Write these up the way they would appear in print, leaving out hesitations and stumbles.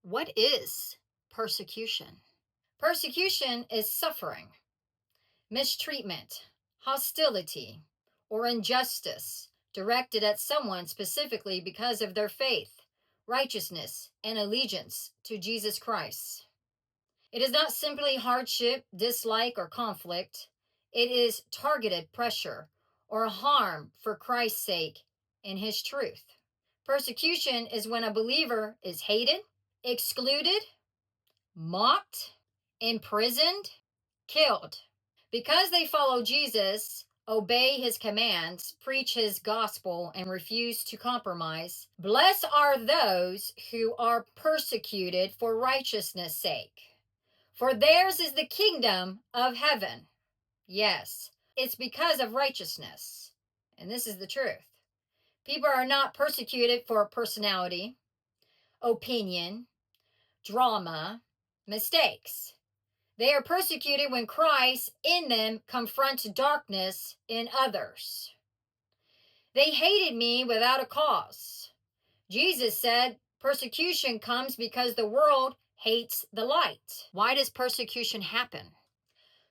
What is persecution? Persecution is suffering, mistreatment, hostility, or injustice directed at someone specifically because of their faith, righteousness, and allegiance to Jesus Christ. It is not simply hardship, dislike, or conflict. It is targeted pressure or harm for Christ's sake and His truth. Persecution is when a believer is hated, excluded, mocked, imprisoned, killed. Because they follow Jesus, obey his commands, preach his gospel, and refuse to compromise, blessed are those who are persecuted for righteousness' sake. For theirs is the kingdom of heaven. Yes, it's because of righteousness. And this is the truth. People are not persecuted for personality, opinion, drama, mistakes. They are persecuted when Christ in them confronts darkness in others. They hated me without a cause. Jesus said persecution comes because the world hates the light. Why does persecution happen?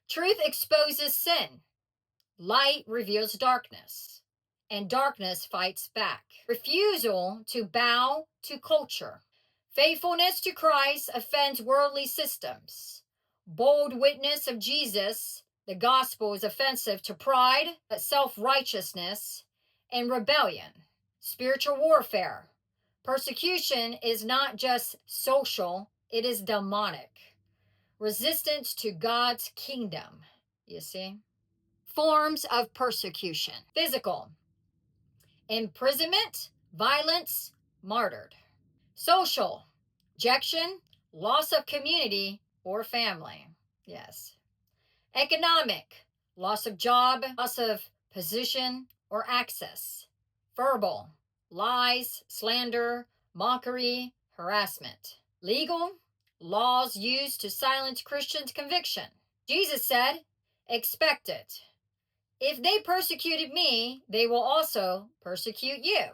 Truth exposes sin. Light reveals darkness, and darkness fights back. Refusal to bow to culture. Faithfulness to Christ offends worldly systems. Bold witness of Jesus, the gospel, is offensive to pride, self-righteousness, and rebellion. Spiritual warfare. Persecution is not just social, it is demonic. Resistance to God's kingdom, you see. Forms of persecution. Physical. Imprisonment, violence, martyred. Social. Rejection, loss of community or family. Yes. Economic. Loss of job, loss of position or access. Verbal. Lies, slander, mockery, harassment. Legal. Laws used to silence Christians' conviction. Jesus said, expect it. If they persecuted me, they will also persecute you.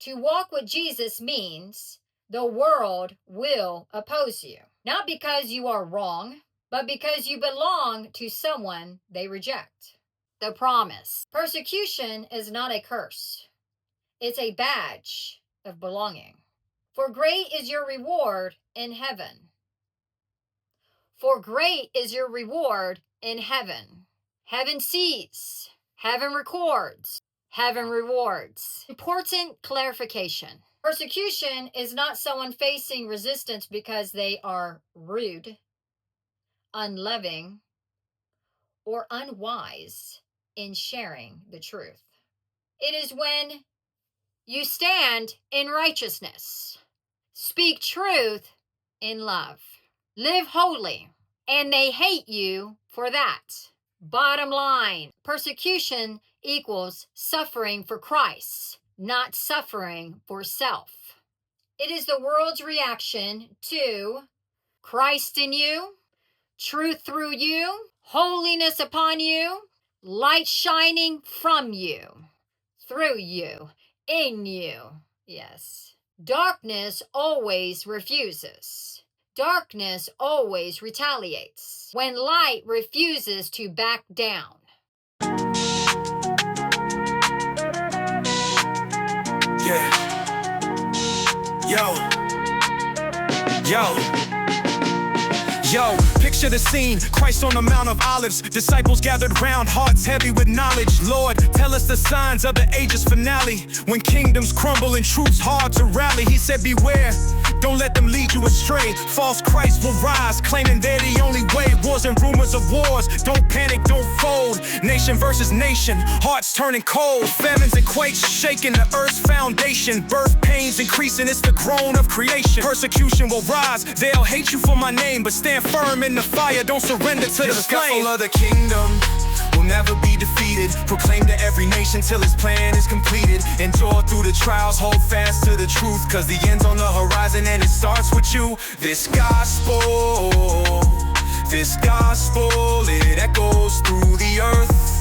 To walk with Jesus means the world will oppose you. Not because you are wrong, but because you belong to someone they reject. The promise. Persecution is not a curse. It's a badge of belonging. For great is your reward in heaven. For great is your reward in heaven. Heaven sees. Heaven records. Heaven rewards. Important clarification. Persecution is not someone facing resistance because they are rude, unloving, or unwise in sharing the truth. It is when you stand in righteousness, speak truth in love, live holy, and they hate you for that. Bottom line, persecution equals suffering for Christ, not suffering for self. It is the world's reaction to Christ in you, truth through you, holiness upon you, light shining from you, through you, in you. Yes. Darkness always refuses. Darkness always retaliates when light refuses to back down. Yeah. Yo, picture the scene, Christ on the Mount of Olives, disciples gathered round, hearts heavy with knowledge. Lord, tell us the signs of the age's finale, when kingdoms crumble and truth's hard to rally. He said, beware, don't let them lead you astray. False Christ will rise, claiming they're the only way. Wars and rumors of wars, don't panic, don't fold. Nation versus nation, hearts turning cold. Famines and quakes shaking the earth's foundation. Birth pains increasing, it's the groan of creation. Persecution will rise, they'll hate you for my name, but stand firm in the fire, don't surrender to the flame. The of the kingdom will never be defeated. Proclaim to every nation till his plan is completed. Endure through the trials, hold fast to the truth, cause the end's on the horizon and it starts with you. This gospel, it echoes through the earth.